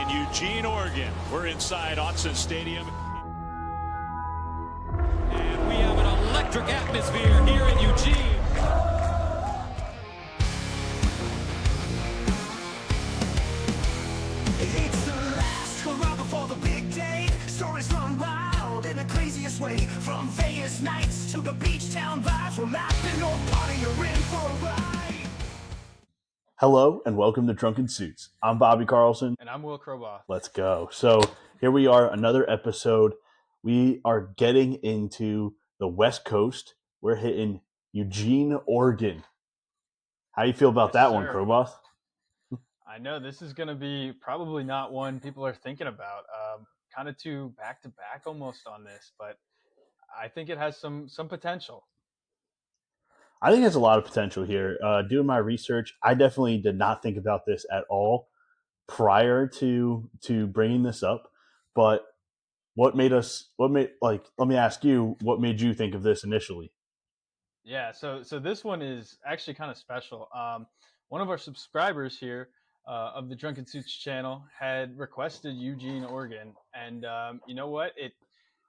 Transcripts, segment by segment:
in Eugene, Oregon. We're inside Autzen Stadium. And we have an electric atmosphere here in Eugene. It's the last hurrah before the big day. Stories run wild in the craziest way. From Vegas nights to the beach town vibes. We're laughing or partying, you're in for a ride. Hello and welcome to Drunken Suits. I'm Bobby Carlson. And I'm Will Kroboth. Let's go. So here we are, another episode. We are getting into the West Coast. We're hitting Eugene, Oregon. How you feel about that one, Kroboth? I know this is going to be probably not one people are thinking about. Kind of two back-to-back almost on this, but I think it has some potential. I think there's a lot of potential here. Doing my research, I definitely did not think about this at all prior to bringing this up. But let me ask you, what made you think of this initially? Yeah, so this one is actually kind of special. One of our subscribers here of the Drunken Suits channel had requested Eugene, Oregon, and you know what?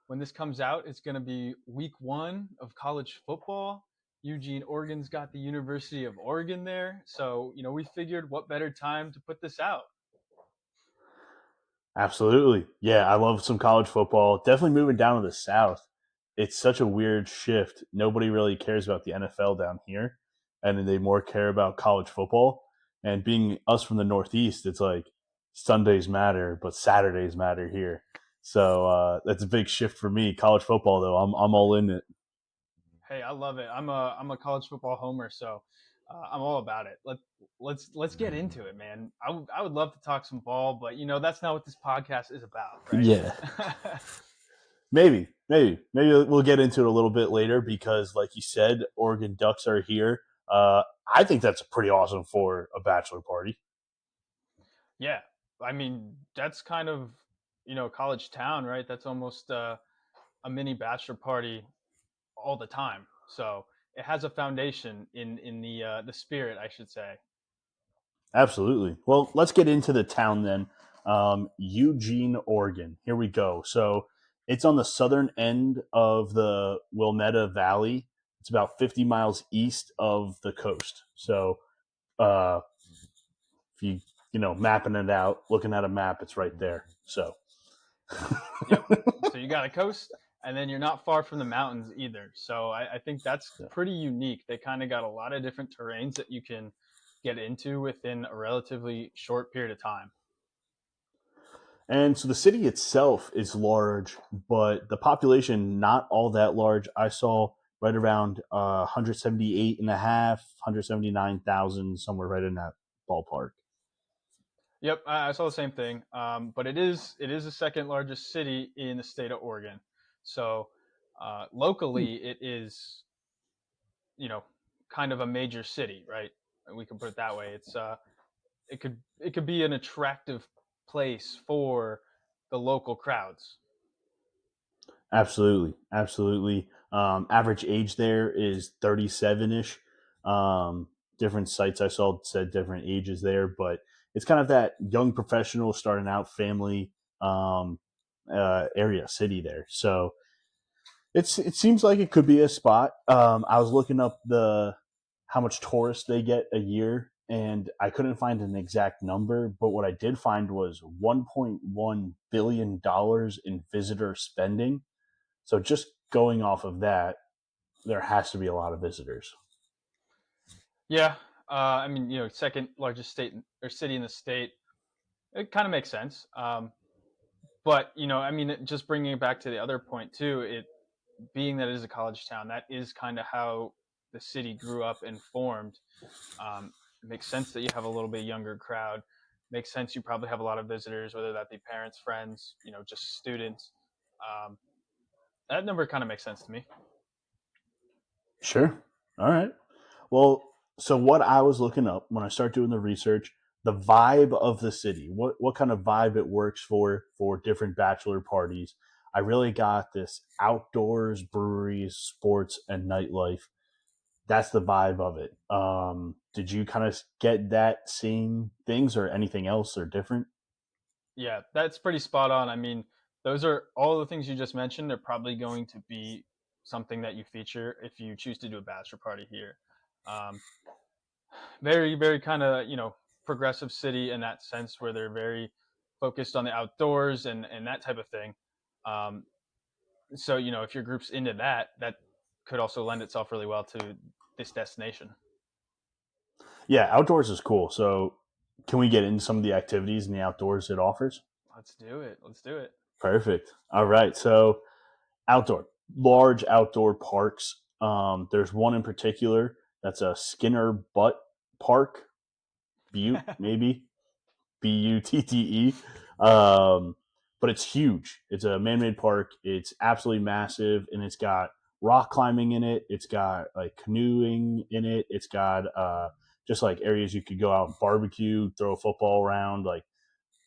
When this comes out, it's going to be week 1 of college football. Eugene, Oregon's got the University of Oregon there. So, we figured what better time to put this out. Absolutely. Yeah, I love some college football. Definitely moving down to the South. It's such a weird shift. Nobody really cares about the NFL down here, and they more care about college football. And being us from the Northeast, it's like Sundays matter, but Saturdays matter here. So that's a big shift for me. College football, though, I'm all in it. Hey, I love it. I'm a college football homer, so I'm all about it. Let's get into it, man. I would love to talk some ball, but that's not what this podcast is about, right? Yeah. Maybe we'll get into it a little bit later because, like you said, Oregon Ducks are here. I think that's pretty awesome for a bachelor party. Yeah, I mean that's kind of college town, right? That's almost a mini bachelor party all the time. So it has a foundation in the spirit, I should say. Absolutely. Well, let's get into the town then. Eugene, Oregon. Here we go. So it's on the southern end of the Wilmette Valley. It's about 50 miles east of the coast. So if you mapping it out, looking at a map, it's right there. So Yep. So you got a coast, and then you're not far from the mountains either. So I think that's pretty unique. They kind of got a lot of different terrains that you can get into within a relatively short period of time. And so the city itself is large, but the population not all that large. I saw right around 178 and a half, 179,000, somewhere right in that ballpark. Yep, I saw the same thing. But it is the second largest city in the state of Oregon. So locally, it is, kind of a major city, right? We can put it that way. It's it could be an attractive place for the local crowds. Absolutely. Average age there is 37-ish. Different sites I saw said different ages there, but it's kind of that young professional starting out family area city there. So it seems like it could be a spot. I was looking up how much tourists they get a year, and I couldn't find an exact number, but what I did find was $1.1 billion in visitor spending. So just going off of that, there has to be a lot of visitors. Yeah, I mean, second largest state or city in the state, it kind of makes sense. But I mean, just bringing it back to the other point too, it being that it is a college town, that is kind of how the city grew up and formed. It makes sense that you have a little bit younger crowd. Makes sense you probably have a lot of visitors, whether that be parents, friends, just students. That number kind of makes sense to me. Sure. All right. Well, so what I was looking up when I start doing the research, the vibe of the city, what kind of vibe it works for different bachelor parties. I really got this outdoors, breweries, sports, and nightlife. That's the vibe of it. Did you kind of get that same things or anything else or different? Yeah, that's pretty spot on. I mean, those are all the things you just mentioned. They're probably going to be something that you feature if you choose to do a bachelor party here. Um, very, very kind of, progressive city in that sense where they're very focused on the outdoors and that type of thing. Um, so, if your group's into that, that could also lend itself really well to this destination. Yeah, outdoors is cool. So, can we get into some of the activities in the outdoors it offers? Let's do it. Let's do it. Perfect. All right. So, outdoor, large outdoor parks. There's one in particular that's a Skinner Butt Park, Butte, maybe Butte. But it's huge. It's a man-made park. It's absolutely massive, and it's got rock climbing in it. It's got like canoeing in it. It's got just like areas you could go out and barbecue, throw a football around. Like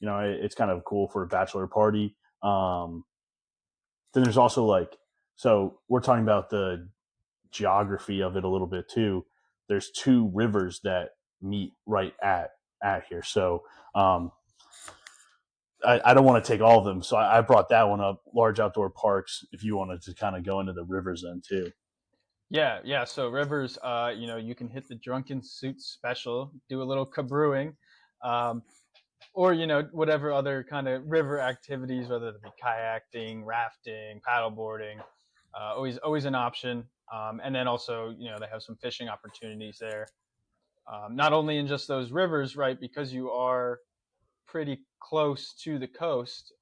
it's kind of cool for a bachelor party. Then there's also like, so we're talking about the geography of it a little bit too. There's two rivers that meet right at here. So I don't want to take all of them. So I brought that one up. Large outdoor parks. If you wanted to kind of go into the rivers then too. Yeah, yeah. So Rivers, you can hit the drunken suits special, do a little cabrewing, um, or whatever other kind of river activities, whether it be kayaking, rafting, paddleboarding, always an option. And then also, they have some fishing opportunities there. Not only in just those rivers, right? Because you are pretty close to the coast.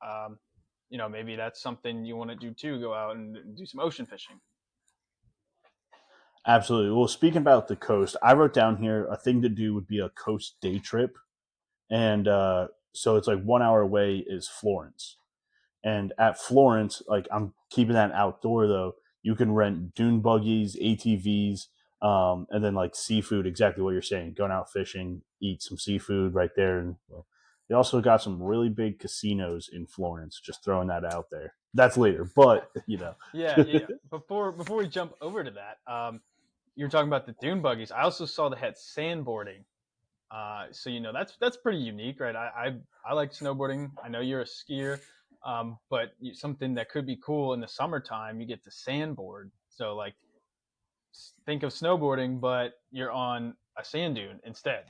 Maybe that's something you want to do too. Go out and do some ocean fishing. Absolutely. Well, speaking about the coast, I wrote down here a thing to do would be a coast day trip, and so it's like 1 hour away is Florence. And at Florence, like I'm keeping that outdoor though, you can rent dune buggies, ATVs, and then like seafood. Exactly what you're saying. Going out fishing, eat some seafood right there, and well, they also got some really big casinos in Florence. Just throwing that out there. That's later, but Yeah, yeah. Before we jump over to that, you were talking about the dune buggies. I also saw they had sandboarding. So that's pretty unique, right? I like snowboarding. I know you're a skier, but something that could be cool in the summertime, you get to sandboard. So like, think of snowboarding, but you're on a sand dune instead.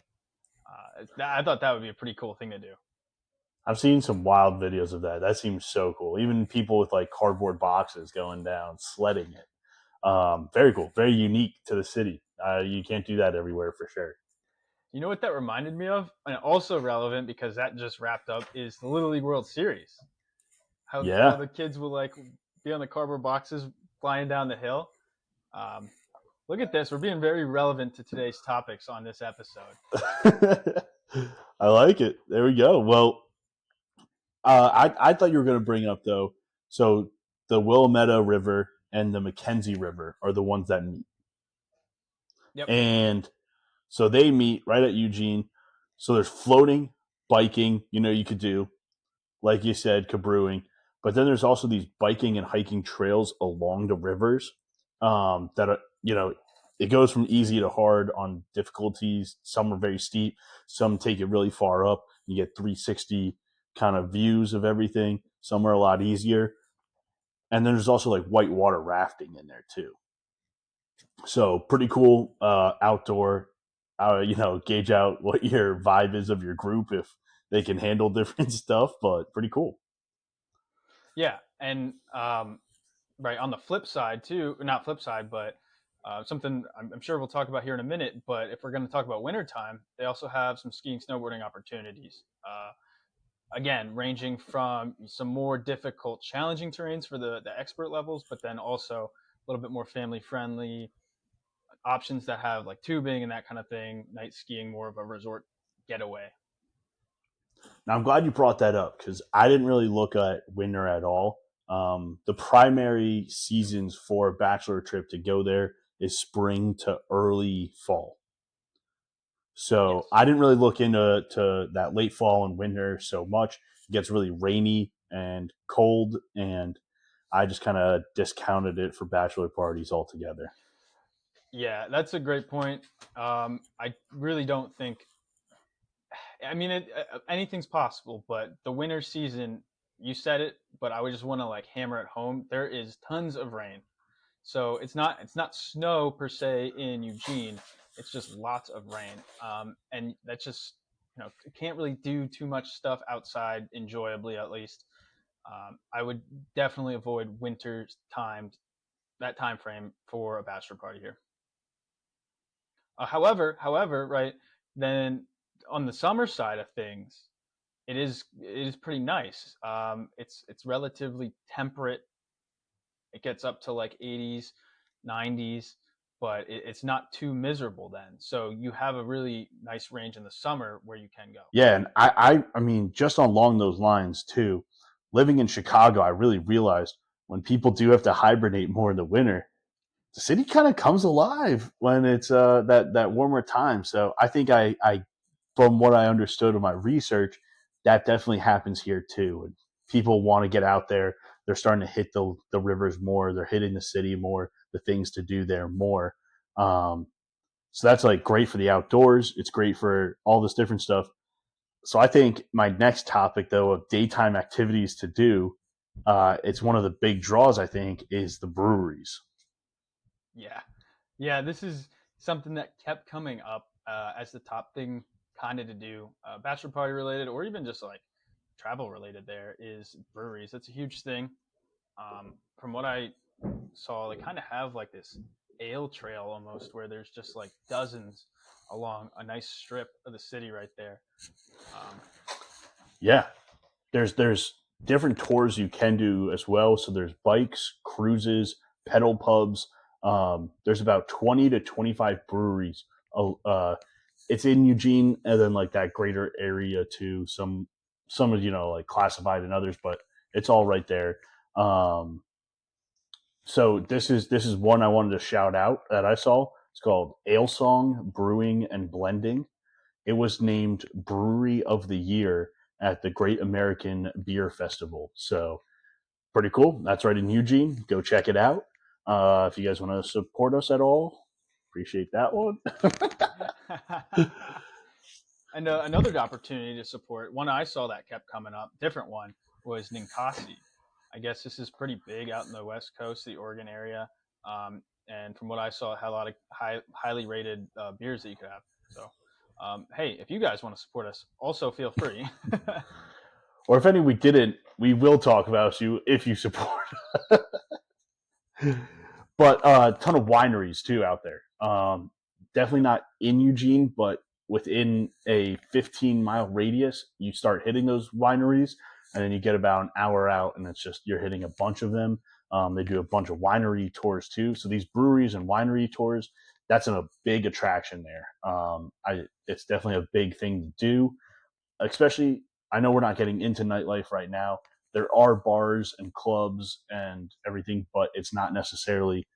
I thought that would be a pretty cool thing to do. I've seen some wild videos of that. That seems so cool. Even people with like cardboard boxes going down, sledding it. Very cool. Very unique to the city. You can't do that everywhere for sure. You know what that reminded me of, and also relevant because that just wrapped up, is the Little League World Series. How Yeah. the kids will like be on the cardboard boxes flying down the hill. Um, Look at this. We're being very relevant to today's topics on this episode. I like it. There we go. Well, I thought you were going to bring up though. So the Willamette River and the Mackenzie River are the ones that meet, Yep. and so they meet right at Eugene. So there's floating, biking. You could do, like you said, cabrewing. But then there's also these biking and hiking trails along the rivers that are, it goes from easy to hard on difficulties. Some are very steep. Some take it really far up. You get 360 kind of views of everything. Some are a lot easier. And then there's also like whitewater rafting in there too. So pretty cool outdoor. Gauge out what your vibe is of your group if they can handle different stuff, but pretty cool. Yeah, and right on the flip side too, not flip side, but something I'm sure we'll talk about here in a minute. But if we're going to talk about wintertime, they also have some skiing, snowboarding opportunities. Again, ranging from some more difficult, challenging terrains for the expert levels, but then also a little bit more family friendly options that have like tubing and that kind of thing. Night skiing, more of a resort getaway. Now, I'm glad you brought that up because I didn't really look at winter at all. The primary seasons for a bachelor trip to go there is spring to early fall. So Yes. I didn't really look into that late fall and winter so much. It gets really rainy and cold, and I just kind of discounted it for bachelor parties altogether. Yeah, that's a great point. I really don't think I mean, anything's possible, but the winter season, you said it, but I would just want to like hammer it home. There is tons of rain. So it's not snow per se in Eugene. It's just lots of rain, and that's just can't really do too much stuff outside enjoyably at least. I would definitely avoid winter time, that time frame for a bachelor party here. However, right then on the summer side of things, it is pretty nice. It's relatively temperate. It gets up to like 80s, 90s, but it's not too miserable then. So you have a really nice range in the summer where you can go. Yeah, and I mean, just along those lines too. Living in Chicago, I really realized when people do have to hibernate more in the winter, the city kind of comes alive when it's that warmer time. So I think I from what I understood of my research, that definitely happens here too. And people want to get out there. They're starting to hit the rivers more. They're hitting the city more. The things to do there more. Um, so that's like great for the outdoors. It's great for all this different stuff. So I think my next topic though of daytime activities to do, it's one of the big draws I think is the breweries. Yeah, yeah. This is something that kept coming up as the top thing kind of to do, bachelor party related, or even just like travel related. There is breweries. That's a huge thing. From what I saw, they kind of have like this ale trail almost, where there's just like dozens along a nice strip of the city right there. Um, Yeah, there's different tours you can do as well. So there's bikes, cruises, pedal pubs. There's about 20 to 25 breweries. It's in Eugene and then like that greater area too. Some of like classified and others, but it's all right there. Um, so this is one I wanted to shout out that I saw. It's called Ale Song Brewing and Blending. It was named Brewery of the Year at the Great American Beer Festival. So pretty cool. That's right in Eugene. Go check it out. If you guys want to support us at all, appreciate that one. and another opportunity to support one I saw that kept coming up, different one, was Ninkasi. I guess this is pretty big out in the West Coast, the Oregon area. And from what I saw, it had a lot of highly rated beers that you could have. So, hey, if you guys want to support us, also feel free. Or if any we didn't, we will talk about you if you support. But a ton of wineries too out there. Definitely not in Eugene, but within a 15-mile radius, you start hitting those wineries, and then you get about an hour out, and it's just you're hitting a bunch of them. They do a bunch of winery tours too. So these breweries and winery tours, that's a big attraction there. It's definitely a big thing to do, especially. I know we're not getting into nightlife right now. There are bars and clubs and everything, but it's not necessarily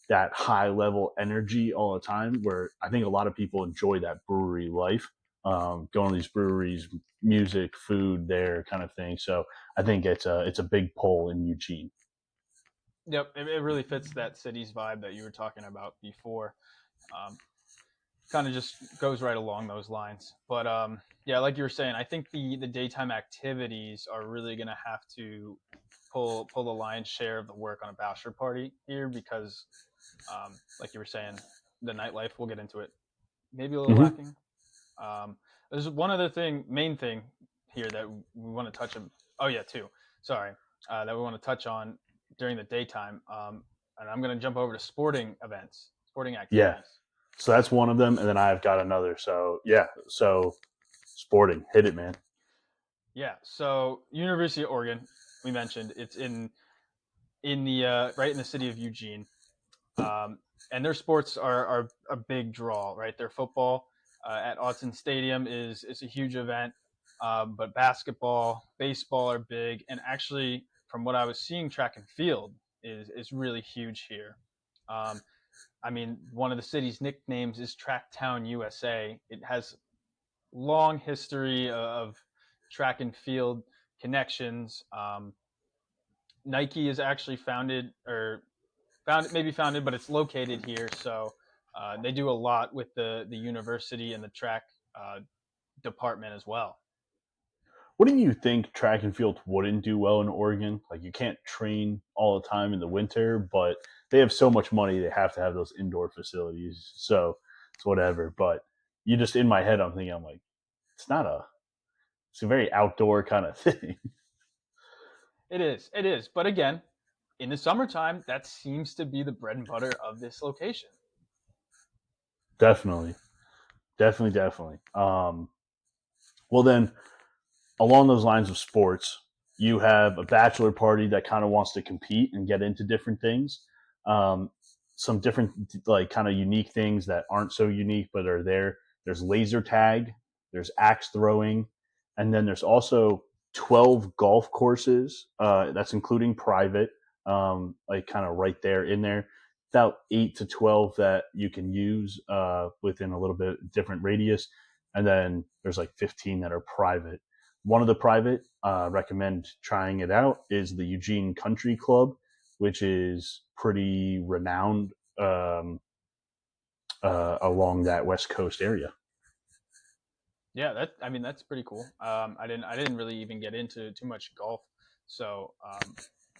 that high level energy all the time. Where I think a lot of people enjoy that brewery life, going to these breweries, music, food, there kind of thing. So I think it's a big pull in Eugene. Yep, it really fits that city's vibe that you were talking about before. Kind of just goes right along those lines. But yeah, like you were saying, I think the daytime activities are really going to have to pull the lion's share of the work on a bachelor party here because, like you were saying, the nightlife. We'll get into it. Maybe a little Mm-hmm. lacking. There's one other main thing here that we want to touch on. Oh yeah, two. Sorry, that we want to touch on during the daytime. And I'm going to jump over to sporting events, sporting Yeah. activities. So that's one of them, and then I've got another. So yeah. So sporting, hit it, man. Yeah. So University of Oregon, we mentioned it's in the right in the city of Eugene, and their sports are a big draw. Right, their football at Autzen Stadium is a huge event, but basketball, baseball are big, and actually, from what I was seeing, track and field is really huge here. Um, I mean, one of the city's nicknames is Tracktown, USA. It has long history of track and field connections. Nike is actually founded, but it's located here. So they do a lot with the university and the track department as well. What do you think track and field wouldn't do well in Oregon? Like, you can't train all the time in the winter, but they have so much money they have to have those indoor facilities. So it's whatever. But you just, in my head, I'm thinking, I'm like, it's a very outdoor kind of thing. It is. But again, in the summertime, that seems to be the bread and butter of this location. Definitely. Well, then, along those lines of sports, you have a bachelor party that kind of wants to compete and get into different things. Um, some different, like, kind of unique things that aren't so unique but are there. There's laser tag, there's axe throwing, and then there's also 12 golf courses. That's including private, like, kind of right there in there. About 8 to 12 that you can use within a little bit different radius. And then there's like 15 that are private. One of the private, recommend trying it out, is the Eugene Country Club, which is pretty renowned along that West Coast area. Yeah, that's pretty cool. I didn't really even get into too much golf, so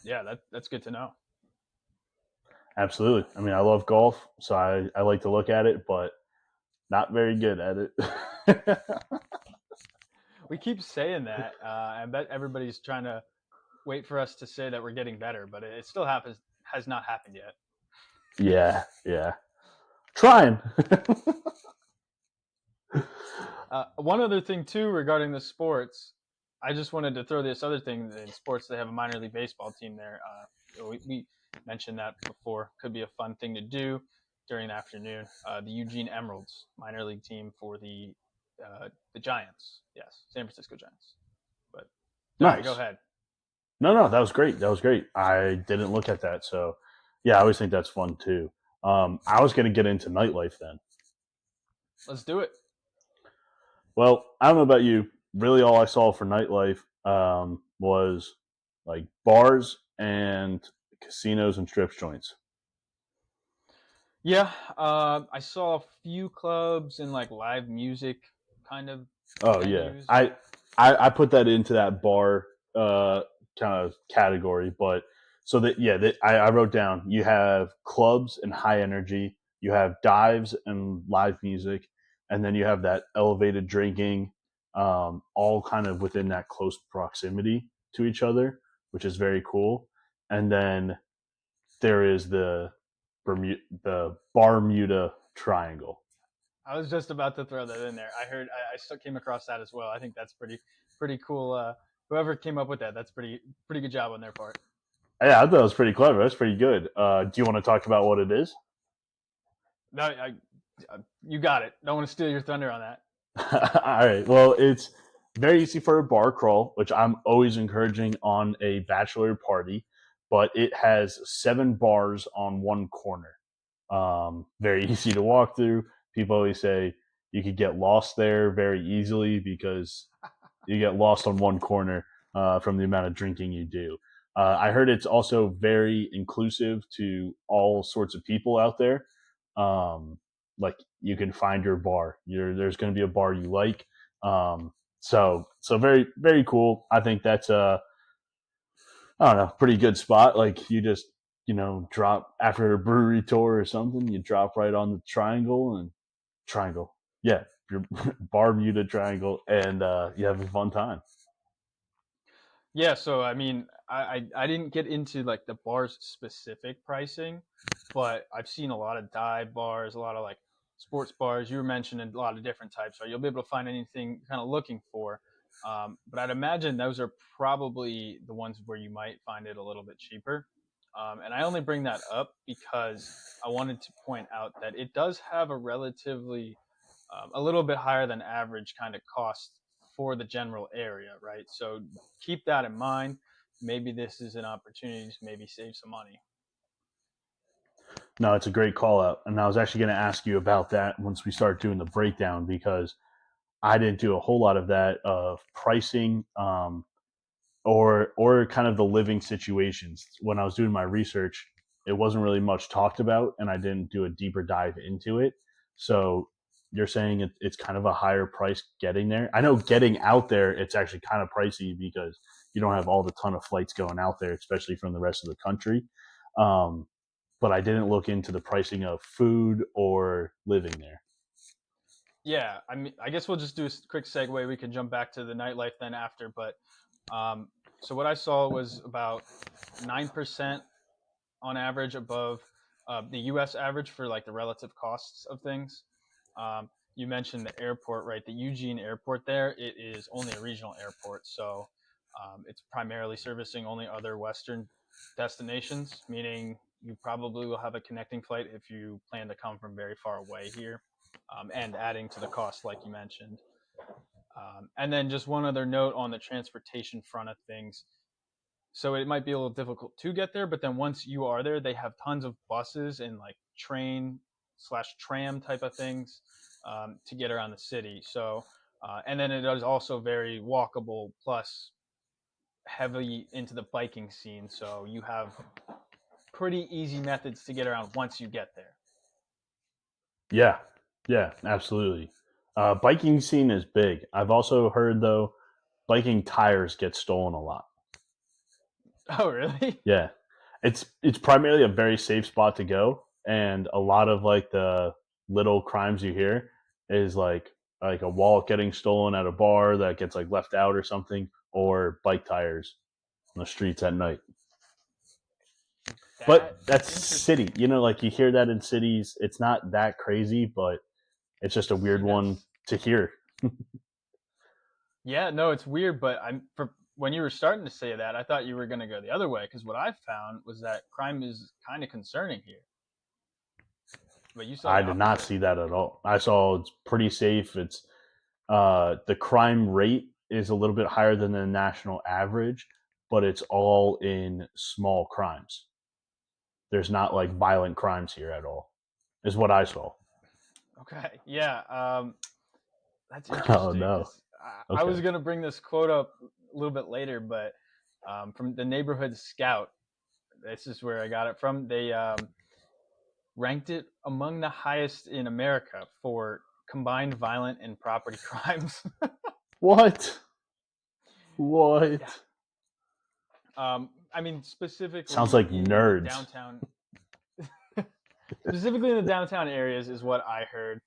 yeah, that's good to know. Absolutely. I mean, I love golf, so I like to look at it, but not very good at it. We keep saying that. I bet everybody's trying to wait for us to say that we're getting better, but it still has not happened yet. Yeah. Trying. One other thing too regarding the sports, I just wanted to throw this other thing in sports. They have a minor league baseball team there. We mentioned that before. Could be a fun thing to do during the afternoon. The Eugene Emeralds minor league team for the Giants. Yes, San Francisco Giants. But sorry, Nice. go ahead. No, that was great. I didn't look at that, so yeah, I always think that's fun too. I was going to get into nightlife then. Let's do it. Well, I don't know about you. Really, all I saw for nightlife was like bars and casinos and strip joints. Yeah, I saw a few clubs and like live music kind of Oh yeah, venues. I put that into that bar kind of category, but so I wrote down, you have clubs and high energy, you have dives and live music, and then you have that elevated drinking, all kind of within that close proximity to each other, which is very cool. And then there is the Barmuda Triangle. I was just about to throw that in there. I still came across that as well. I think that's pretty cool. Whoever came up with that, that's pretty good job on their part. Yeah, I thought it was pretty clever. That's pretty good. Do you want to talk about what it is? No, you got it. Don't want to steal your thunder on that. All right. Well, it's very easy for a bar crawl, which I'm always encouraging on a bachelor party, but it has 7 bars on one corner. Very easy to walk through. People always say you could get lost there very easily because you get lost on one corner from the amount of drinking you do. I heard it's also very inclusive to all sorts of people out there. Like, you can find your bar. There's going to be a bar you like. So very, very cool. I think that's I don't know, pretty good spot. Like, you just, drop after a brewery tour or something, you drop right on the triangle. Yeah, your Barmuda Triangle, and you have a fun time. Yeah, so I mean, I didn't get into like the bar's specific pricing, but I've seen a lot of dive bars, a lot of like sports bars. You were mentioning a lot of different types, right? You'll be able to find anything you're kind of looking for. But I'd imagine those are probably the ones where you might find it a little bit cheaper. And I only bring that up because I wanted to point out that it does have a relatively a little bit higher than average kind of cost for the general area, right? So keep that in mind. Maybe this is an opportunity to maybe save some money. No, it's a great call out. And I was actually going to ask you about that once we start doing the breakdown, because I didn't do a whole lot of that of pricing, or kind of the living situations. When I was doing my research, it wasn't really much talked about, and I didn't do a deeper dive into it. So you're saying it's kind of a higher price getting there. I know getting out there, it's actually kind of pricey because you don't have all the ton of flights going out there, especially from the rest of the country. But I didn't look into the pricing of food or living there. Yeah, I mean, I guess we'll just do a quick segue. We can jump back to the nightlife then after. But so what I saw was about 9% on average above the U.S. average for like the relative costs of things. You mentioned the airport, right? The Eugene airport there, it is only a regional airport. So it's primarily servicing only other Western destinations, meaning you probably will have a connecting flight if you plan to come from very far away here, and adding to the cost, like you mentioned. And then just one other note on the transportation front of things. So it might be a little difficult to get there, but then once you are there, they have tons of buses and like train slash tram type of things to get around the city. So, and then it is also very walkable plus heavily into the biking scene. So you have pretty easy methods to get around once you get there. Yeah, absolutely. Biking scene is big. I've also heard though, biking tires get stolen a lot. Oh, really? Yeah, it's primarily a very safe spot to go, and a lot of like the little crimes you hear is like a wallet getting stolen at a bar that gets like left out or something, or bike tires on the streets at night. But that's Interesting. city, you know, like you hear that in cities. It's not that crazy, but it's just a weird See, one that's to hear. yeah, no, it's weird, but I'm for when you were starting to say that, I thought you were going to go the other way because what I found was that crime is kind of concerning here. But you saw I the did not opposite. see that at all. I saw it's pretty safe. It's the crime rate is a little bit higher than the national average, but it's all in small crimes. There's not like violent crimes here at all, is what I saw. Okay, yeah, that's Oh interesting no. because I Okay. was going to bring this quote up a little bit later, but from the neighborhood scout, this is where I got it from. They ranked it among the highest in America for combined violent and property crimes. What? Yeah. What? I mean, Sounds specifically like in the nerds. downtown, specifically in the downtown areas is what I heard.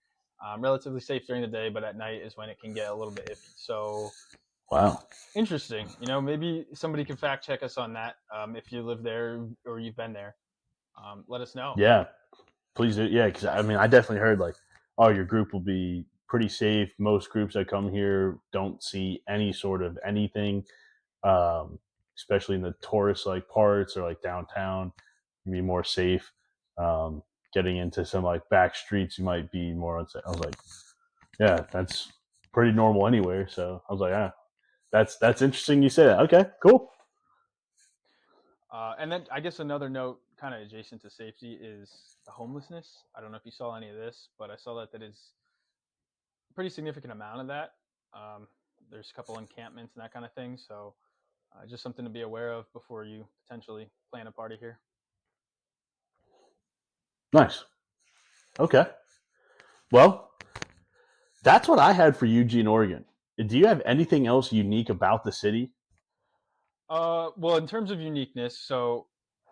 Relatively safe during the day, but at night is when it can get a little bit iffy. So Wow. interesting. You know, maybe somebody can fact check us on that. If you live there or you've been there, let us know. Yeah, please do. Yeah, because I mean, I definitely heard like, oh, your group will be pretty safe. Most groups that come here don't see any sort of anything, um, especially in the tourist like parts or like downtown. You be more safe. Um, Getting into some like back streets, you might be more unsafe. I was like, yeah, that's pretty normal anywhere. So I was like, ah, that's interesting. You say that. Okay, cool. And then I guess another note, kind of adjacent to safety, is the homelessness. I don't know if you saw any of this, but I saw that is a pretty significant amount of that. Um, there's a couple encampments and that kind of thing. So just something to be aware of before you potentially plan a party here. Nice. Okay. Well, that's what I had for Eugene, Oregon. Do you have anything else unique about the city? Well, in terms of uniqueness, so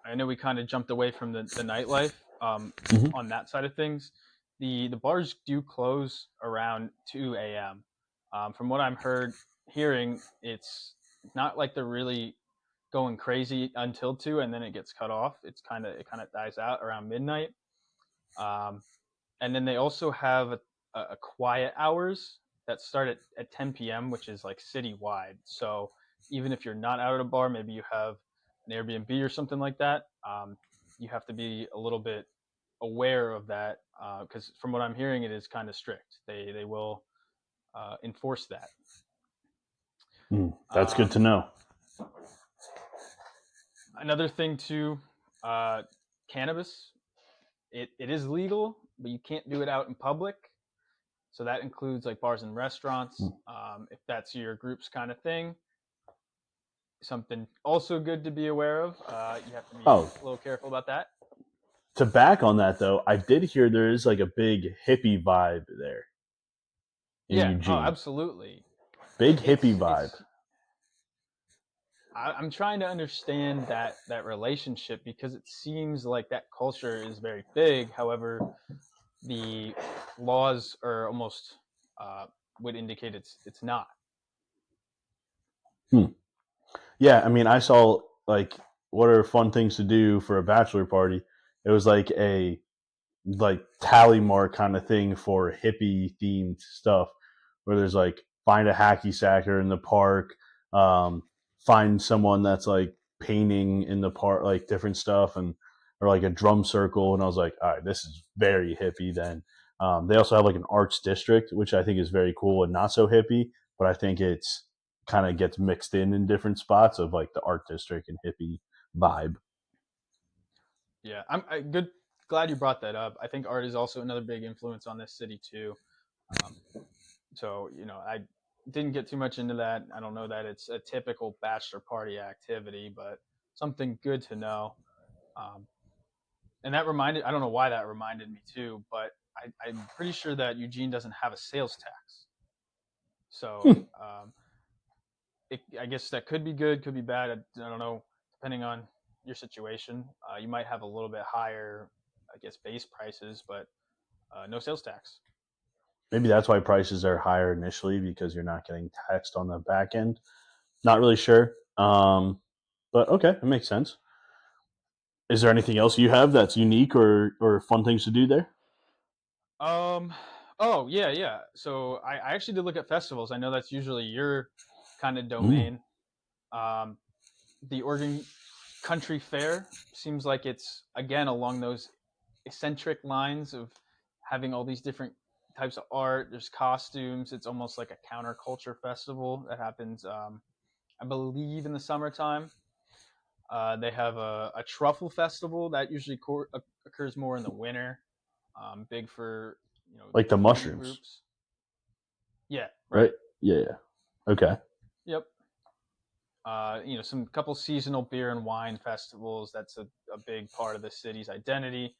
I know we kind of jumped away from the nightlife Mhm. on that side of things. The bars do close around 2 a.m. From what I'm hearing, it's not like they're really going crazy until 2, and then it gets cut off. It kind of dies out around midnight. Um, and then they also have a quiet hours that start at 10 p.m., which is like citywide. So even if you're not out at a bar, maybe you have an Airbnb or something like that, you have to be a little bit aware of that because from what I'm hearing, it is kind of strict. They will enforce that. That's good to Um, know. Another thing too, uh, cannabis. It is legal, but you can't do it out in public. So that includes like bars and restaurants, if that's your group's kind of thing. Something also good to be aware of. You have to be Oh, a little careful about that. to back on that though, I did hear there is like a big hippie vibe there. in Yeah. Oh, Eugene. absolutely. Big hippie vibe. I'm trying to understand that relationship because it seems like that culture is very big. However, the laws are almost would indicate it's not. Yeah, I mean, I saw like what are fun things to do for a bachelor party. It was like a tally mark kind of thing for hippie themed stuff, where there's like find a hacky sacker in the park, um, find someone that's like painting in the park, like different stuff, and or like a drum circle. And I was like, all right, this is very hippie. Then they also have like an arts district, which I think is very cool and not so hippie, but I think it's kind of gets mixed in different spots of like the art district and hippie vibe. Yeah, good. Glad you brought that up. I think art is also another big influence on this city too. Um, so I didn't get too much into that. I don't know that it's a typical bachelor party activity, but something good to know. Um, and that reminded I don't know why that reminded me too, but I'm pretty sure that Eugene doesn't have a sales tax. So I guess that could be good, could be bad. I don't know, depending on your situation. You might have a little bit higher, I guess, base prices, but no sales tax. Maybe that's why prices are higher initially because you're not getting taxed on the back end. Not really sure. But okay, it makes sense. Is there anything else you have that's unique or fun things to do there? Um. Oh yeah, yeah. So I actually did look at festivals. I know that's usually your kind of Mm. domain. Um, the Oregon Country Fair seems like it's again along those eccentric lines of having all these different types of art. There's costumes. It's almost like a counterculture festival that happens, I believe, in the summertime. They have a truffle festival that usually occurs more in the winter. Big for Like the foodie mushrooms, groups. Yeah, right? right. Yeah. Okay. Yep. Some couple seasonal beer and wine festivals. That's a big part of the city's identity.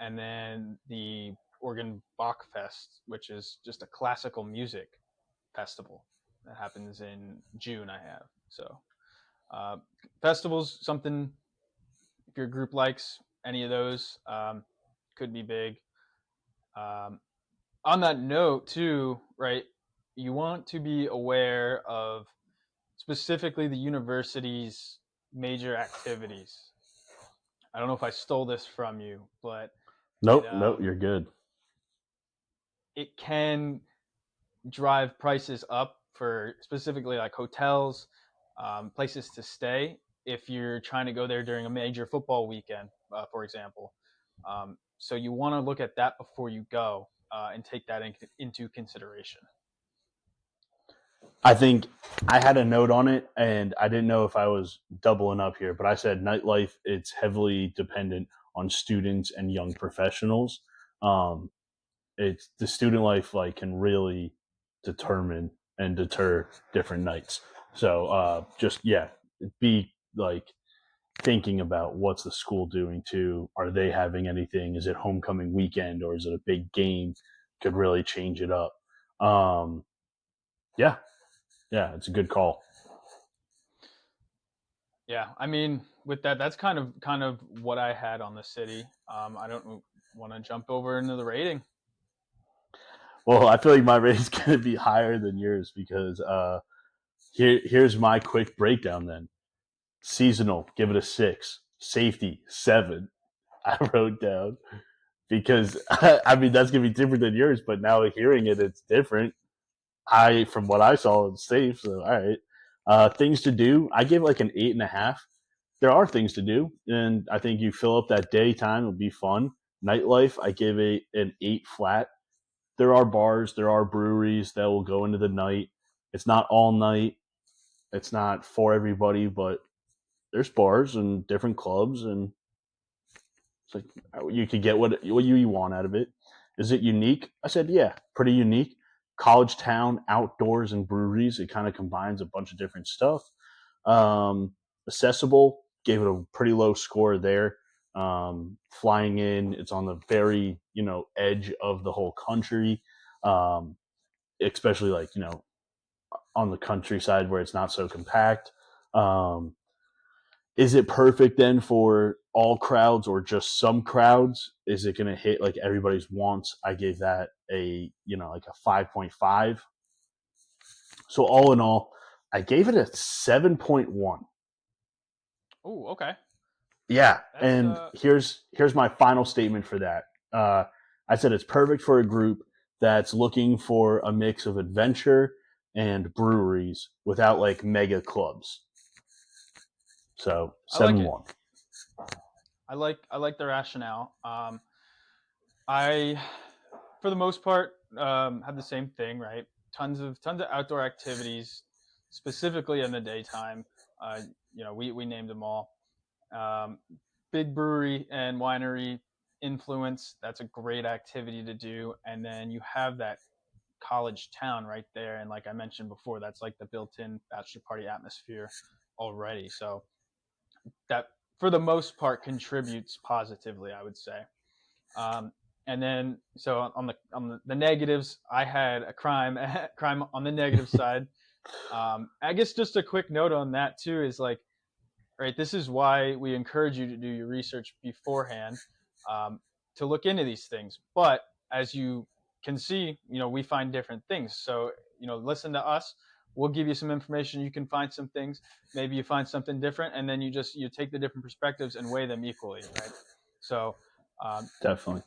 And then the Oregon Bach Fest, which is just a classical music festival that happens in June. I have so uh, festivals something if your group likes any of those could be big. Um, on that note, too, right? You want to be aware of specifically the university's major activities. I don't know if I stole this from you, but it Nope. Nope. You're good. it can drive prices up for specifically like hotels, places to stay if you're trying to go there during a major football weekend, for example. So you want to look at that before you go and take that into consideration. I think I had a note on it, and I didn't know if I was doubling up here, but I said nightlife. It's heavily dependent on students and young professionals. Um, it's the student life like can really determine and deter different nights. So just yeah, be like thinking about what's the school doing too. Are they having anything? Is it homecoming weekend or is it a big game? Could really change it up. Um, yeah, yeah, it's a good call. Yeah, I mean, with that, that's kind of what I had on the city. I don't want to jump over into the rating. Well, I feel like my rate is going to be higher than yours because here's my quick breakdown. Then seasonal, give it a 6. Safety 7. I wrote down because I mean that's gonna be different than yours, but now hearing it, it's different. From what I saw, it's safe. So all right, things to do. I give like an 8.5. There are things to do, and I think you fill up that daytime, it'll be fun. Nightlife, I give an 8 flat. There are bars, there are breweries that will go into the night. It's not all night. It's not for everybody, but there's bars and different clubs, and it's like you could get what you want out of it. Is it unique? I said, yeah, pretty unique. College town, outdoors, and breweries. It kind of combines a bunch of different stuff. Accessible, gave it a pretty low score there. Flying in, it's on the very edge of the whole country. Um, especially like, on the countryside where it's not so compact. Is it perfect then for all crowds or just some crowds? Is it going to hit like everybody's wants? I gave that a, like a 5.5. So all in all, I gave it a 7.1. Oh, okay. Yeah, That's and here's my final statement for that. I said it's perfect for a group that's looking for a mix of adventure and breweries without like mega clubs. So I like 7.1. I like the rationale. I, for the most part, have the same thing, right? Tons of outdoor activities, specifically in the daytime. We named them all. Um, Big brewery and winery influence. That's a great activity to do, and then you have that college town right there, and like I mentioned before, that's like the built-in bachelor party atmosphere already. So that, for the most part, contributes positively, I would say. And then, so on the negatives, I had a crime crime on the negative side. I guess just a quick note on that too is like, right, this is why we encourage you to do your research beforehand, um, to look into these things. But as you can see, we find different things. So listen to us. We'll give you some information. You can find some things. Maybe you find something different, and then you take the different perspectives and weigh them equally, right? So Definitely.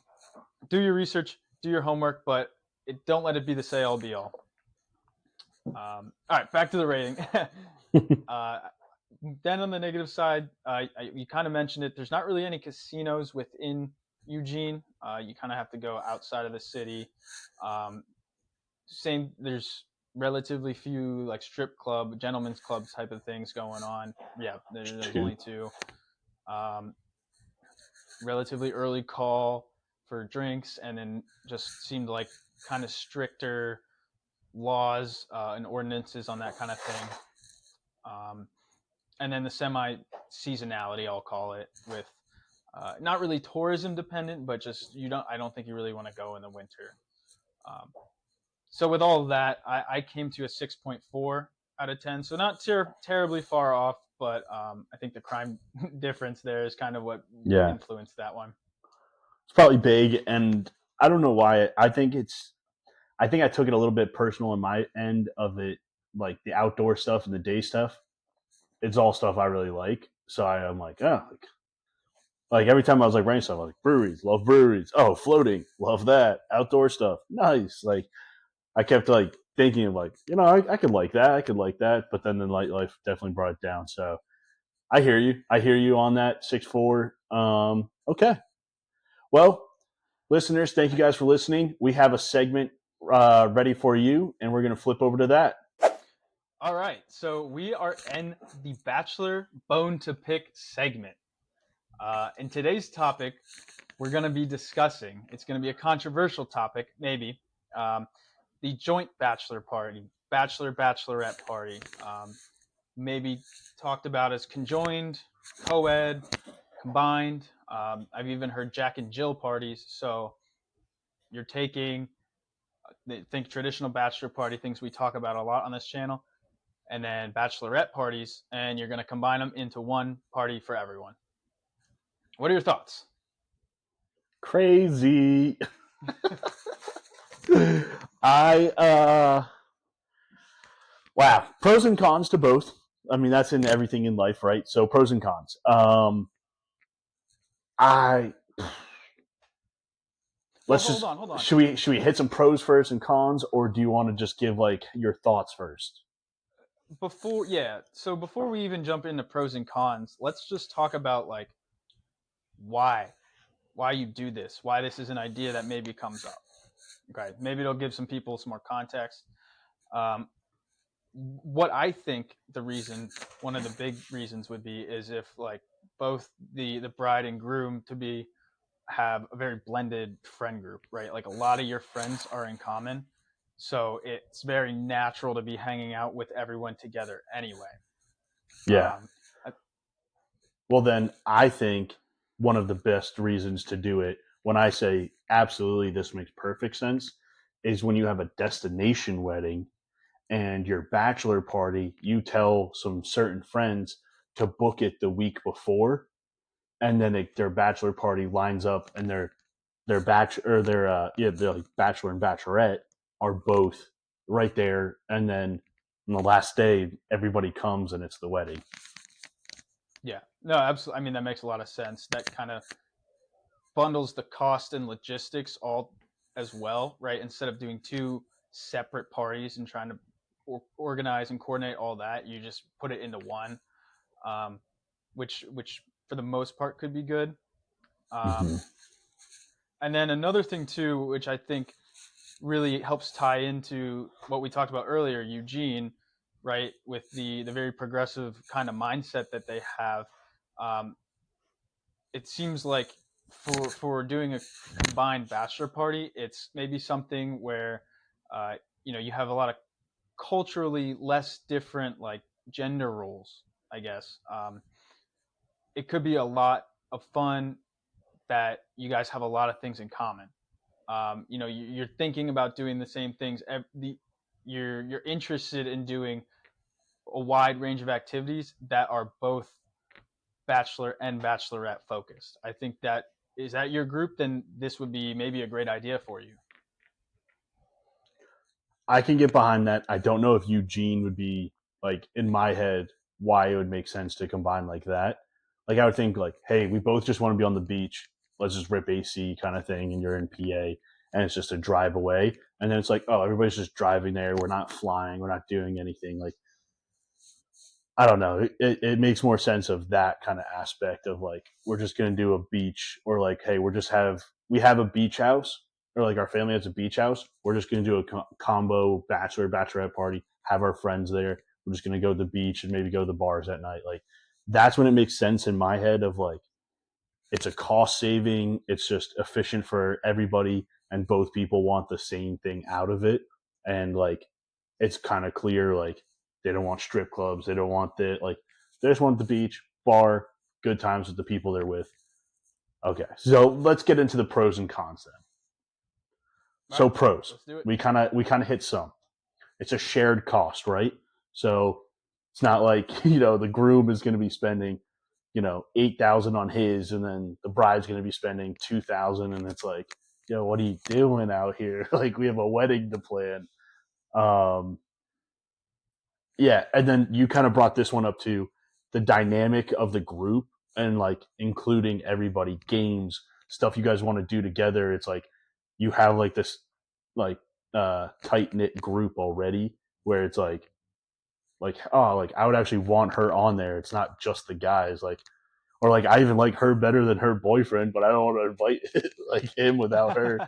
do your research, do your homework, but don't let it be the say all be all. All right, back to the rating. Then on the negative side, you kind of mentioned it. There's not really any casinos within Eugene. You kind of have to go outside of the city. There's relatively few like strip club, gentlemen's club type of things going on. Yeah, there's only two. Relatively early call for drinks, and then just seemed like kind of stricter laws and ordinances on that kind of thing. And then the semi-seasonality, I'll call it, with not really tourism dependent, but just I don't think you really want to go in the winter. So with all of that, I came to a 6.4 out of 10. So not terribly far off, but I think the crime difference there is kind of what influenced that one. It's probably big, and I don't know why. I think I took it a little bit personal in my end of it, like the outdoor stuff and the day stuff. It's all stuff I really like. So I'm like, oh, like every time I was like writing stuff, I was like, breweries, love breweries. Oh, floating, love that. Outdoor stuff, nice. Like I kept like thinking of like, I could like that, I could like that, but then the life definitely brought it down. So I hear you on that 6.4. Okay, well, listeners, thank you guys for listening. We have a segment ready for you, and we're going to flip over to that. All right, so we are in the Bachelor Bone to Pick segment. In today's topic, we're going to be discussing, it's going to be a controversial topic, maybe, the joint bachelor party, bachelorette party, maybe talked about as conjoined, co-ed, combined. I've even heard Jack and Jill parties. So you're taking, think traditional bachelor party, things we talk about a lot on this channel, and then bachelorette parties, and you're going to combine them into one party for everyone. What are your thoughts? Crazy. Wow, pros and cons to both. I mean, that's in everything in life, right? So pros and cons. Hold on. Should we hit some pros first and cons, or do you want to just give like your thoughts first? Before we even jump into pros and cons, let's just talk about like why you do this, why this is an idea that maybe comes up. Okay, maybe it'll give some people some more context. What I think one of the big reasons would be is if like both the bride and groom have a very blended friend group, right? Like a lot of your friends are in common. So it's very natural to be hanging out with everyone together anyway. Yeah. Well, then I think one of the best reasons to do it, when I say absolutely this makes perfect sense, is when you have a destination wedding and your bachelor party, you tell some certain friends to book it the week before, and then their bachelor party lines up, and their their bachelor and bachelorette are both right there, and then on the last day everybody comes and it's the wedding. Yeah, no, absolutely. I mean, that makes a lot of sense. That kind of bundles the cost and logistics all as well, right? Instead of doing two separate parties and trying to organize and coordinate all that, you just put it into one, um, which for the most part could be good. Mm-hmm. And then another thing too, which I think really helps tie into what we talked about earlier, Eugene, right, with the very progressive kind of mindset that they have. Um, it seems like for doing a combined bachelor party, it's maybe something where you have a lot of culturally less different like gender roles, I guess. It could be a lot of fun that you guys have a lot of things in common. You're thinking about doing the same things. You're interested in doing a wide range of activities that are both bachelor and bachelorette focused. I think that is that your group, then this would be maybe a great idea for you. I can get behind that. I don't know if Eugene would be like in my head why it would make sense to combine like that. Like I would think like, hey, we both just want to be on the beach. Let's just rip AC kind of thing, and you're in PA, and it's just a drive away. And then it's like, oh, everybody's just driving there. We're not flying. We're not doing anything. Like I don't know. It makes more sense of that kind of aspect of like we're just gonna do a beach, or like hey we have a beach house, or like our family has a beach house. We're just gonna do a combo bachelorette party. Have our friends there. We're just gonna go to the beach and maybe go to the bars at night. Like that's when it makes sense in my head of like it's a cost saving. It's just efficient for everybody, and both people want the same thing out of it. And like it's kind of clear like they don't want strip clubs. They don't want they just want the beach, bar, good times with the people they're with. Okay, so let's get into the pros and cons then. So Right, pros, let's do it. we kind of hit some. It's a shared cost, right? So it's not like the groom is going to be spending 8,000 on his, and then the bride's going to be spending 2,000, and it's like, what are you doing out here? Like we have a wedding to plan. Yeah, and then you kind of brought this one up too, the dynamic of the group and like including everybody, games, stuff you guys want to do together. It's like you have like this like tight knit group already where it's like oh like I would actually want her on there. It's not just the guys like or like I even like her better than her boyfriend, but I don't want to invite like him without her.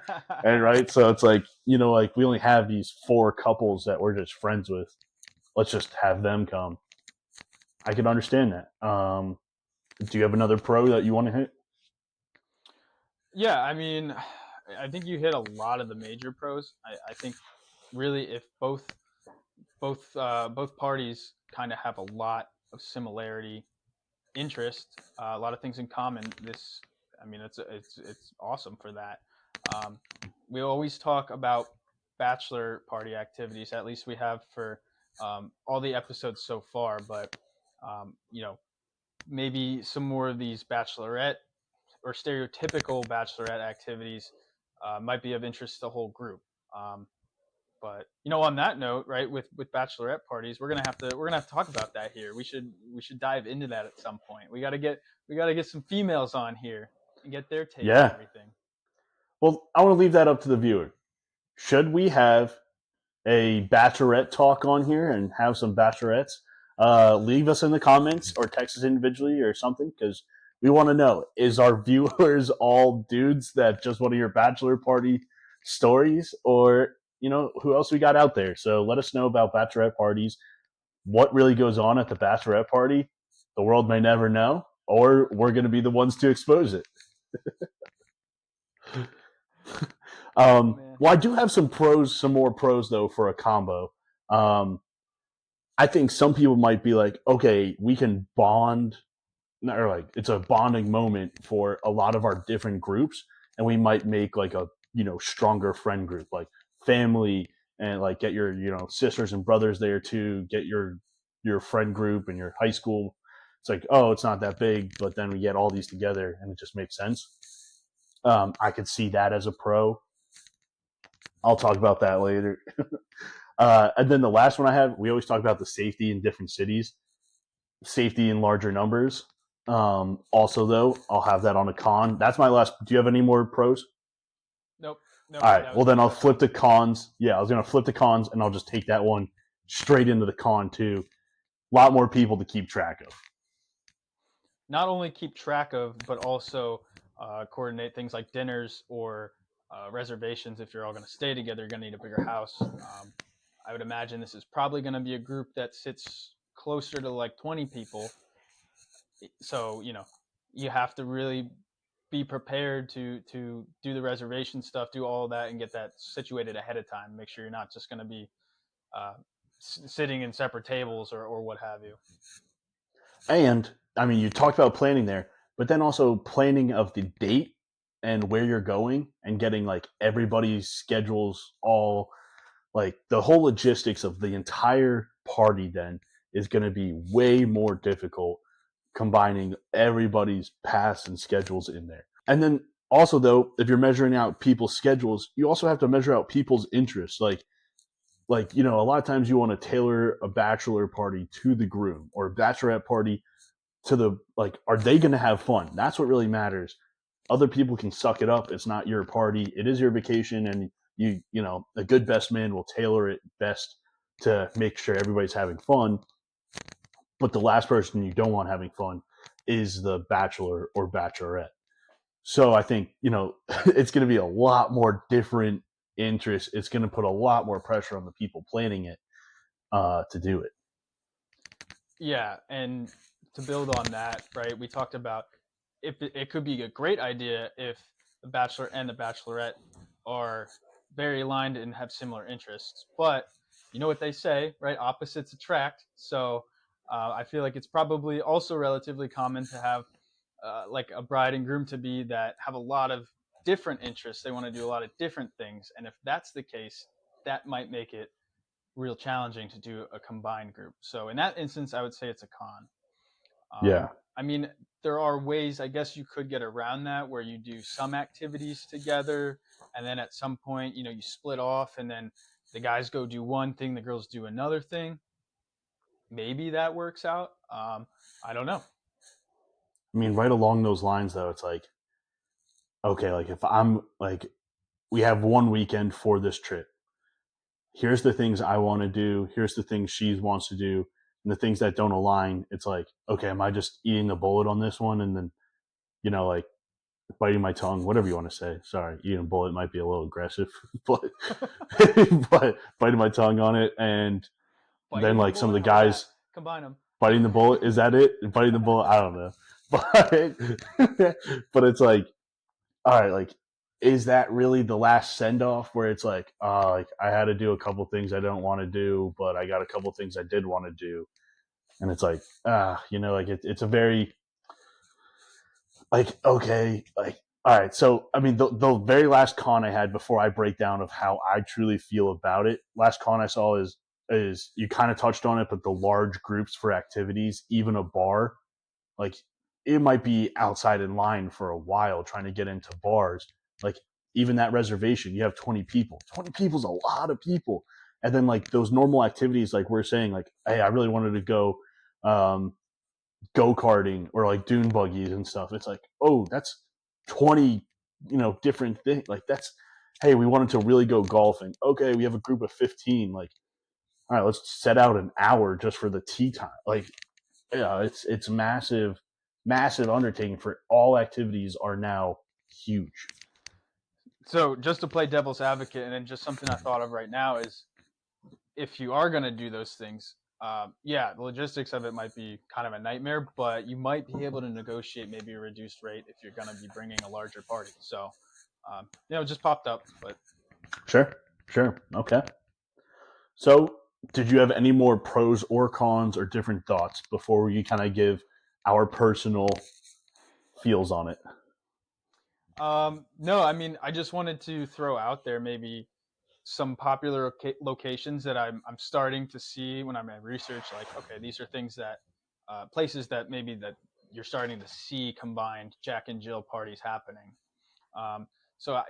And right, so it's like like we only have these 4 couples that we're just friends with. Let's just have them come. I can understand that. Do you have another pro that you want to hit? Yeah, I mean, I think you hit a lot of the major pros. I think really if both parties kind of have a lot of similarity, interest, a lot of things in common. I mean, it's awesome for that. We always talk about bachelor party activities. At least we have for all the episodes so far. But maybe some more of these bachelorette or stereotypical bachelorette activities might be of interest to the whole group. But on that note, right, with bachelorette parties, we're gonna have to talk about that here. We should dive into that at some point. We gotta get some females on here and get their take on Yeah. everything. Well, I want to leave that up to the viewer. Should we have a bachelorette talk on here and have some bachelorettes? Leave us in the comments or text us individually or something because we want to know, is our viewers all dudes that just want to hear bachelor party stories, or who else we got out there? So let us know about bachelorette parties, what really goes on at the bachelorette party. The world may never know, or we're going to be the ones to expose it. Well, I do have some more pros though for a combo. I think some people might be like, okay, we can bond, or like it's a bonding moment for a lot of our different groups, and we might make like a stronger friend group. Like family and like get your sisters and brothers there too. Get your friend group and your high school. It's like, oh, it's not that big, but then we get all these together and it just makes sense. I could see that as a pro. I'll talk about that later. And then the last one I have, we always talk about the safety in different cities, safety in larger numbers. Also, though, I'll have that on a con. That's my last. Do you have any more pros? Nope. All right. Well, then I'll flip the cons. Yeah, I was going to flip the cons, and I'll just take that one straight into the con, too. A lot more people to keep track of. Not only keep track of, but also coordinate things like dinners or reservations. If you're all going to stay together, you're going to need a bigger house. I would imagine this is probably going to be a group that sits closer to like 20 people. So, you have to really be prepared to do the reservation stuff, do all of that, and get that situated ahead of time. Make sure you're not just going to be sitting in separate tables or what have you. And, I mean, you talked about planning there, but then also planning of the date and where you're going and getting like everybody's schedules all like the whole logistics of the entire party then is going to be way more difficult combining everybody's paths and schedules in there. And then also though, if you're measuring out people's schedules, you also have to measure out people's interests. Like a lot of times you want to tailor a bachelor party to the groom or a bachelorette party to the are they going to have fun? That's what really matters. Other people can suck it up. It's not your party. It is your vacation, and a good best man will tailor it best to make sure everybody's having fun. But the last person you don't want having fun is the bachelor or bachelorette. So I think, it's going to be a lot more different interests. It's going to put a lot more pressure on the people planning it to do it. Yeah, and to build on that, right, we talked about if it could be a great idea if the bachelor and the bachelorette are very aligned and have similar interests. But you know what they say, right? Opposites attract. So I feel like it's probably also relatively common to have like a bride and groom to be that have a lot of different interests. They want to do a lot of different things. And if that's the case, that might make it real challenging to do a combined group. So in that instance, I would say it's a con. Yeah. I mean, there are ways, I guess, you could get around that where you do some activities together, and then at some point, you split off, and then the guys go do one thing, the girls do another thing. Maybe that works out. I don't know. I mean, right along those lines, though, it's like, okay, like if I'm like, we have one weekend for this trip. Here's the things I want to do. Here's the things she wants to do. And the things that don't align, it's like, okay, am I just eating the bullet on this one? And then, like biting my tongue, whatever you want to say. Sorry, eating a bullet might be a little aggressive, but but biting my tongue on it. And then like some of the guys combine them. Biting the bullet, is that it? Biting the bullet, I don't know. But it's like, all right, like, is that really the last send off where it's like I had to do a couple things I don't want to do, but I got a couple things I did want to do, and it's like like it's a very like, okay, like, all right. So I mean, the very last con I had before I break down of how I truly feel about it, last con I saw is you kind of touched on it, but the large groups for activities, even a bar, like it might be outside in line for a while trying to get into bars. Like even that reservation, you have 20 people. 20 people is a lot of people. And then like those normal activities, like we're saying, like, hey, I really wanted to go go-karting or like dune buggies and stuff. It's like, oh, that's 20, different things. Like that's, hey, we wanted to really go golfing. Okay, we have a group of 15. Like, all right, let's set out an hour just for the tea time. Like, yeah, it's massive undertaking for all activities are now huge. So just to play devil's advocate, and then just something I thought of right now is if you are going to do those things, the logistics of it might be kind of a nightmare, but you might be able to negotiate maybe a reduced rate if you're going to be bringing a larger party. So, just popped up, but Sure. Okay. So, did you have any more pros or cons or different thoughts before we kind of give our personal feels on it? No, I mean, I just wanted to throw out there maybe some popular locations that I'm starting to see when I'm in research. Like, okay, these are things that places that maybe that you're starting to see combined Jack and Jill parties happening. So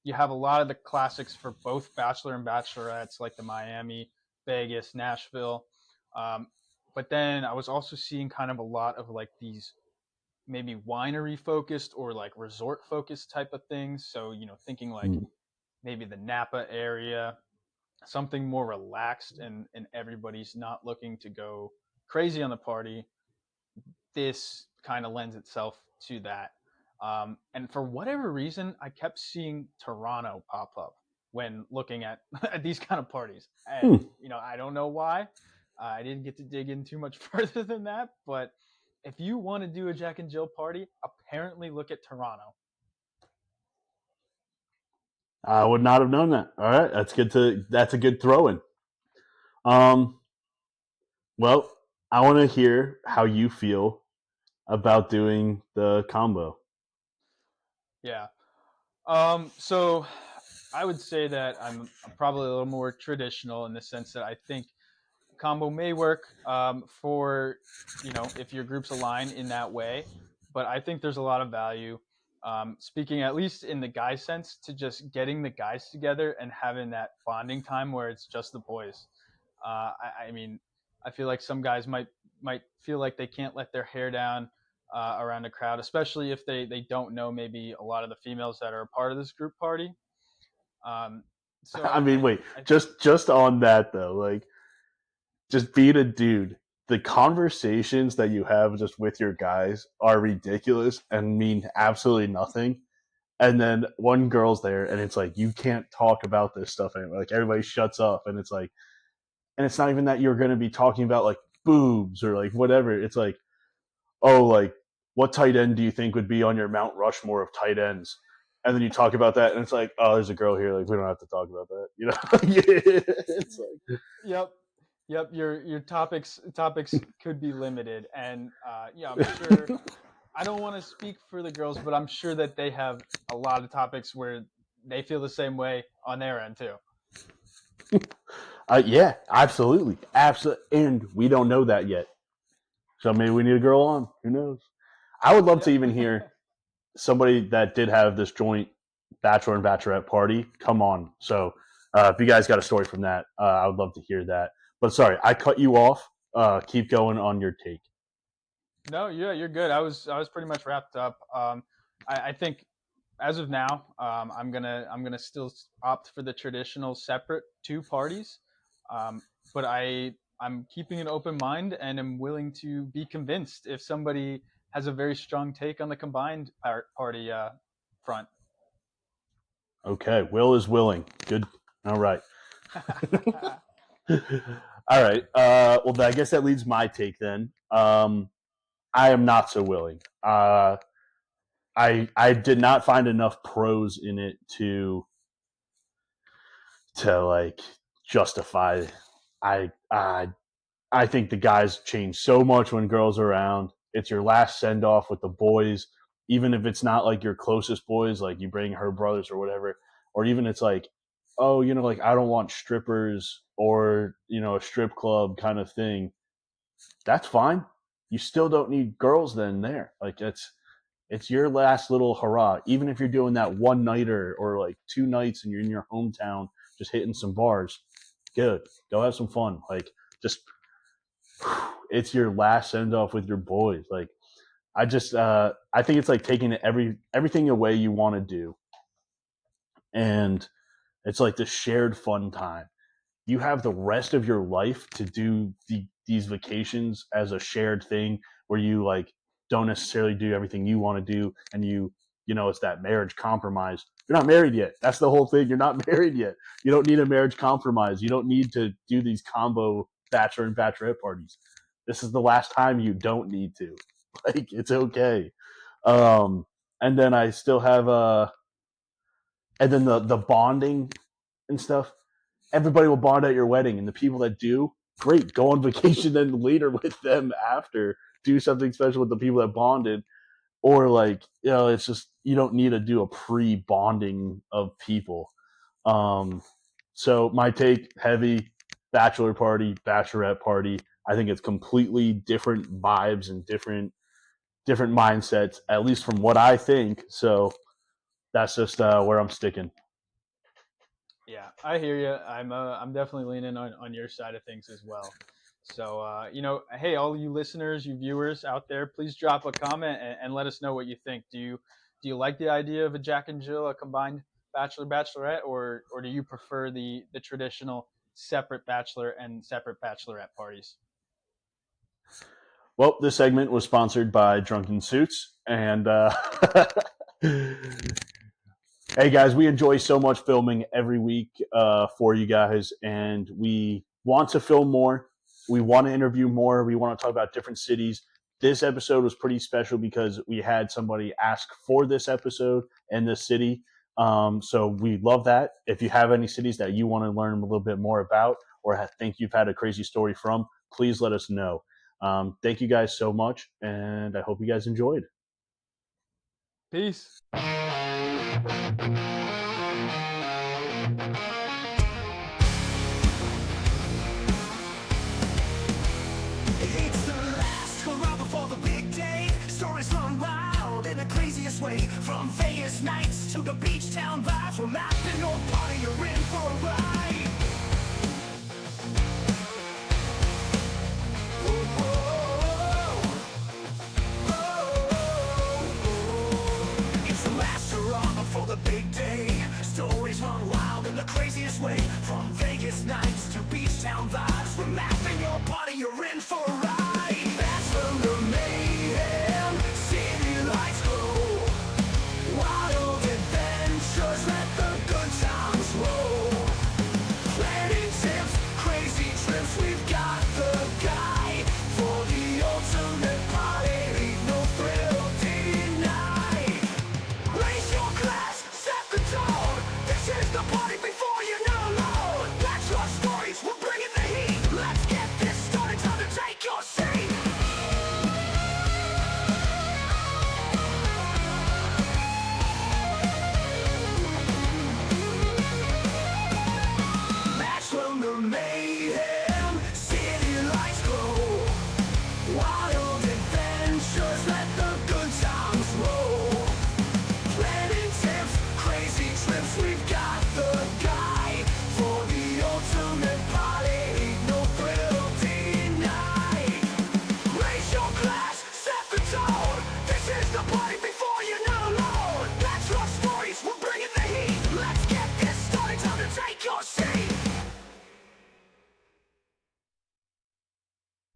you have a lot of the classics for both Bachelor and Bachelorettes, like the Miami, Vegas, Nashville. But then I was also seeing kind of a lot of like these maybe winery focused or like resort focused type of things. So thinking like maybe the Napa area, something more relaxed and everybody's not looking to go crazy on the party. This kind of lends itself to that. And for whatever reason, I kept seeing Toronto pop up when looking at, at these kind of parties. And, I don't know why. I didn't get to dig in too much further than that. But if you want to do a Jack and Jill party, apparently look at Toronto. I would not have known that. All right, that's a good throw-in. Well, I want to hear how you feel about doing the combo. Yeah. So I would say that I'm probably a little more traditional in the sense that I think combo may work for if your groups align in that way, but I think there's a lot of value. Speaking at least in the guy sense, to just getting the guys together and having that bonding time where it's just the boys. I mean, I feel like some guys might feel like they can't let their hair down around a crowd, especially if they don't know maybe a lot of the females that are a part of this group party. So I mean, wait, I just on that though, like just being a dude, the conversations that you have just with your guys are ridiculous and mean absolutely nothing. And then one girl's there, and it's like you can't talk about this stuff anymore. Like everybody shuts up, and it's like, and it's not even that you're going to be talking about like boobs or like whatever. It's like, oh, like what tight end do you think would be on your Mount Rushmore of tight ends? And then you talk about that, and it's like, oh, there's a girl here. Like we don't have to talk about that, you know? It's like, Yep. Your topics could be limited, and I'm sure. I don't want to speak for the girls, but I'm sure that they have a lot of topics where they feel the same way on their end too. yeah, absolutely, and we don't know that yet. So maybe we need a girl on. Who knows? I would love to even hear somebody that did have this joint bachelor and bachelorette party come on. So if you guys got a story from that, I would love to hear that. But sorry, I cut you off. Keep going on your take. No, yeah, you're good. I was pretty much wrapped up. I think as of now, I'm gonna still opt for the traditional separate two parties, but I'm keeping an open mind and am willing to be convinced if somebody has a very strong take on the combined party front. Okay, Will is willing. Good. All right. All right. Well, I guess that leads my take then. I am not so willing. I did not find enough pros in it to like justify. I think the guys change so much when girls are around. It's your last send off with the boys, even if it's not like your closest boys, like you bring her brothers or whatever, or even it's like, oh, like I don't want strippers or a strip club kind of thing. That's fine. You still don't need girls then there. Like it's your last little hurrah. Even if you're doing that one nighter or like 2 nights and you're in your hometown just hitting some bars, good. Go have some fun. Like just it's your last send off with your boys. Like I just I think it's like taking everything away you want to do. And it's like the shared fun time. You have the rest of your life to do these vacations as a shared thing where you like don't necessarily do everything you want to do, and it's that marriage compromise. You're not married yet. That's the whole thing. You're not married yet. You don't need a marriage compromise. You don't need to do these combo bachelor and bachelorette parties. This is the last time you don't need to. Like it's okay. And then I still have and then the bonding and stuff. Everybody will bond at your wedding, and the people that do, great, go on vacation then later with them after. Do something special with the people that bonded, or like it's just you don't need to do a pre-bonding of people. So my take, heavy bachelor party, bachelorette party. I think it's completely different vibes and different mindsets, at least from what I think. So that's just where I'm sticking. Yeah, I hear you. I'm definitely leaning on your side of things as well. So hey, all you listeners, you viewers out there, please drop a comment and let us know what you think. Do you like the idea of a Jack and Jill, a combined bachelor bachelorette, or do you prefer the traditional separate bachelor and separate bachelorette parties? Well, this segment was sponsored by Drunken Suits, and hey guys, we enjoy so much filming every week for you guys, and we want to film more. We want to interview more. We want to talk about different cities. This episode was pretty special because we had somebody ask for this episode in this city. So we love that. If you have any cities that you want to learn a little bit more about or think you've had a crazy story from, please let us know. Thank you guys so much, and I hope you guys enjoyed. Peace.